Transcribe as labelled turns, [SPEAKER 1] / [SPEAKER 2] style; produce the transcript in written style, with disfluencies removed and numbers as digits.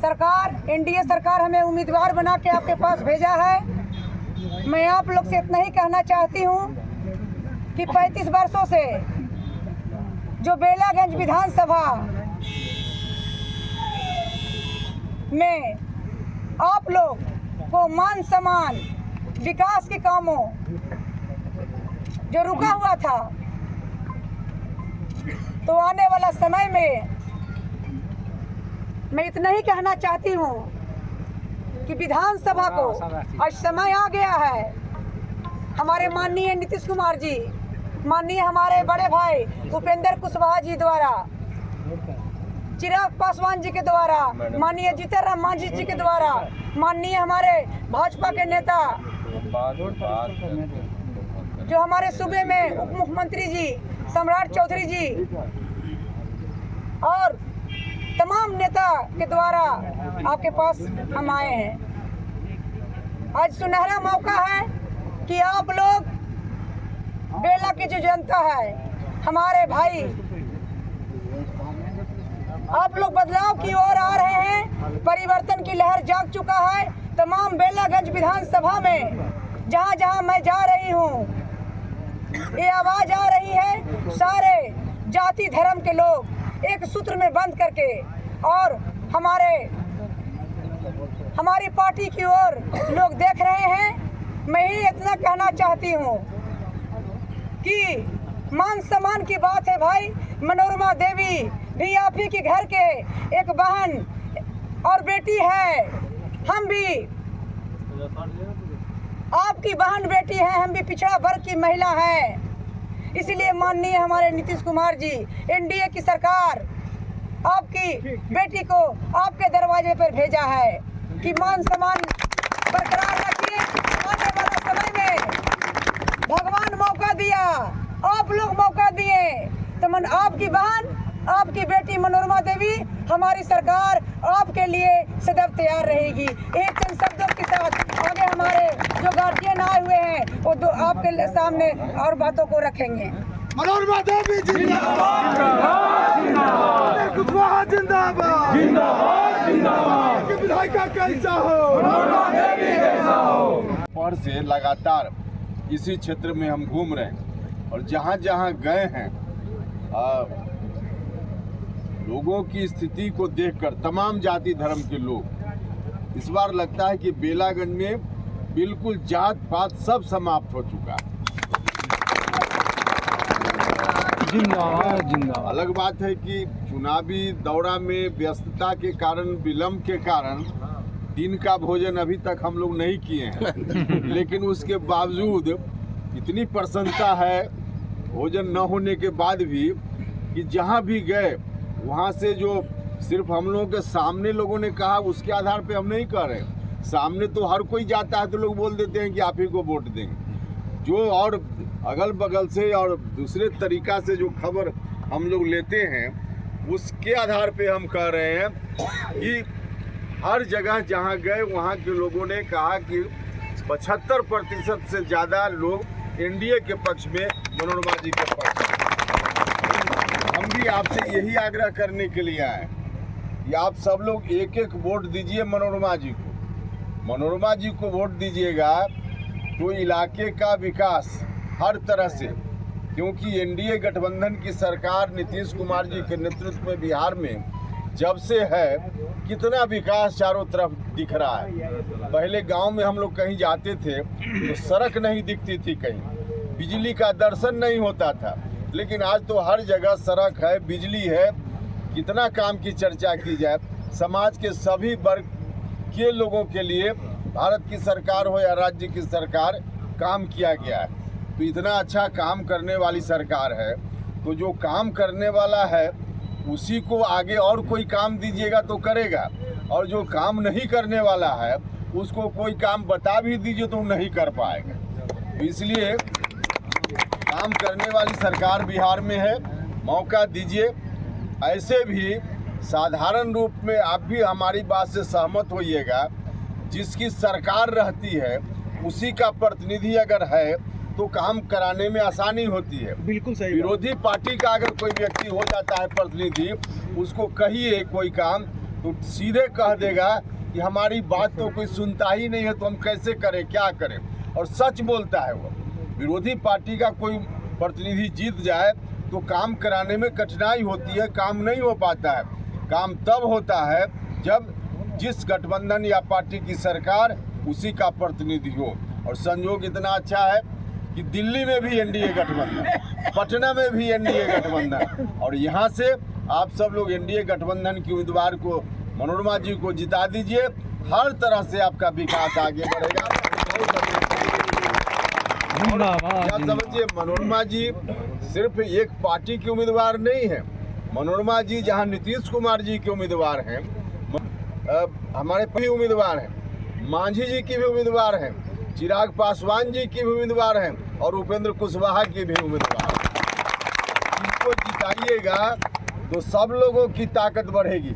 [SPEAKER 1] सरकार एनडीए सरकार हमें उम्मीदवार बना के आपके पास भेजा है। मैं आप लोग से इतना ही कहना चाहती हूँ कि 35 वर्षों से जो बेलागंज विधानसभा में आप लोग को मान सम्मान विकास के कामों जो रुका हुआ था, तो आने वाला समय में मैं इतना ही कहना चाहती हूँ कि विधानसभा को आज समय आ गया है। हमारे माननीय नीतीश कुमार जी, माननीय हमारे बड़े भाई उपेंद्र कुशवाहा जी द्वारा, चिराग पासवान जी के द्वारा, माननीय जीतन राम मांझी जी के द्वारा, माननीय हमारे भाजपा के नेता जो हमारे सूबे में उप मुख्यमंत्री जी सम्राट चौधरी जी और तमाम नेता के द्वारा आपके पास हम आए हैं। आज सुनहरा मौका है कि आप लोग बेला की जो जनता है, हमारे भाई, आप लोग बदलाव की ओर आ रहे हैं। परिवर्तन की लहर जाग चुका है। तमाम बेलागंज विधानसभा में जहां जहां मैं जा रही हूं, ये आवाज आ रही है, सारे जाति धर्म के लोग एक सूत्र में बंद करके और हमारी पार्टी की ओर लोग देख रहे हैं। मैं ही इतना कहना चाहती हूँ कि मान सम्मान की बात है भाई। मनोरमा देवी भी आप ही के घर के एक बहन और बेटी है, हम भी आपकी बहन बेटी है, हम भी पिछड़ा वर्ग की महिला है। इसलिए माननीय हमारे नीतीश कुमार जी, एनडीए की सरकार आपकी बेटी को आपके दरवाजे पर भेजा है कि मान सम्मान बरकरार रखिए। आने वाला समय में भगवान मौका दिया, आप लोग मौका दिए, तो आपकी बहन, आपकी बेटी मनोरमा देवी, हमारी सरकार आपके लिए सदैव तैयार रहेगी। एक चंद शब्दों के साथ आगे हमारे जो गार्जियन आए हुए हैं वो आपके सामने और बातों को रखेंगे।
[SPEAKER 2] मनोरमा देवी जिंदाबाद, कुशवाहा जिंदाबाद, विधायिका कैसा हो, मनोरमा देवी कैसा हो।
[SPEAKER 3] पर से लगातार इसी क्षेत्र में हम घूम रहे हैं और जहाँ जहाँ गए हैं लोगों की स्थिति को देखकर तमाम जाति धर्म के लोग, इस बार लगता है कि बेलागंज में बिल्कुल जात पात सब समाप्त हो चुका है। अलग बात है कि चुनावी दौरा में व्यस्तता के कारण, विलंब के कारण दिन का भोजन अभी तक हम लोग नहीं किए हैं, लेकिन उसके बावजूद इतनी प्रसन्नता है भोजन न होने के बाद भी कि जहाँ भी गए वहाँ से जो सिर्फ हम लोगों के सामने लोगों ने कहा उसके आधार पे हम नहीं कह रहे। सामने तो हर कोई जाता है तो लोग बोल देते हैं कि आप ही को वोट देंगे। जो और अगल बगल से और दूसरे तरीका से जो खबर हम लोग लेते हैं उसके आधार पे हम कह रहे हैं कि हर जगह जहाँ गए वहाँ के लोगों ने कहा कि 75% से ज़्यादा लोग एनडीए के पक्ष में, मनोरमा जी के पक्ष में। हम भी आपसे यही आग्रह करने के लिए आए कि आप सब लोग एक एक वोट दीजिए मनोरमा जी को। मनोरमा जी को वोट दीजिएगा तो इलाके का विकास हर तरह से, क्योंकि एनडीए गठबंधन की सरकार नीतीश कुमार जी के नेतृत्व में बिहार में जब से है, कितना विकास चारों तरफ दिख रहा है। पहले गांव में हम लोग कहीं जाते थे तो सड़क नहीं दिखती थी, कहीं बिजली का दर्शन नहीं होता था, लेकिन आज तो हर जगह सड़क है, बिजली है। कितना काम की चर्चा की जाए, समाज के सभी वर्ग के लोगों के लिए भारत की सरकार हो या राज्य की सरकार काम किया गया है। तो इतना अच्छा काम करने वाली सरकार है, तो जो काम करने वाला है उसी को आगे और कोई काम दीजिएगा तो करेगा, और जो काम नहीं करने वाला है उसको कोई काम बता भी दीजिए तो नहीं कर पाएगा। तो इसलिए काम करने वाली सरकार बिहार में है, मौका दीजिए। ऐसे भी साधारण रूप में आप भी हमारी बात से सहमत होइएगा, जिसकी सरकार रहती है उसी का प्रतिनिधि अगर है तो काम कराने में आसानी होती है।
[SPEAKER 2] बिल्कुल सही।
[SPEAKER 3] विरोधी पार्टी का अगर कोई व्यक्ति हो जाता है प्रतिनिधि, उसको कहिए कोई काम तो सीधे कह देगा कि हमारी बात तो कोई सुनता ही नहीं है, तो हम कैसे करें, क्या करें। और सच बोलता है वो। विरोधी पार्टी का कोई प्रतिनिधि जीत जाए तो काम कराने में कठिनाई होती है, काम नहीं हो पाता है। काम तब होता है जब जिस गठबंधन या पार्टी की सरकार उसी का प्रतिनिधि हो। और संयोग इतना अच्छा है कि दिल्ली में भी एनडीए गठबंधन, पटना में भी एनडीए गठबंधन, और यहाँ से आप सब लोग एनडीए गठबंधन की उम्मीदवार को, मनोरमा जी को जिता दीजिए। हर तरह से आपका विकास आगे बढ़ेगा। क्या समझिए, मनोरमा जी सिर्फ एक पार्टी की उम्मीदवार नहीं है। मनोरमा जी जहाँ नीतीश कुमार जी के उम्मीदवार हैं, हमारे भी उम्मीदवार हैं, मांझी जी की भी उम्मीदवार हैं, चिराग पासवान जी की भी उम्मीदवार हैं, और उपेंद्र कुशवाहा की भी उम्मीदवार हैं। इनको जिताइएगा तो सब लोगों की ताकत बढ़ेगी।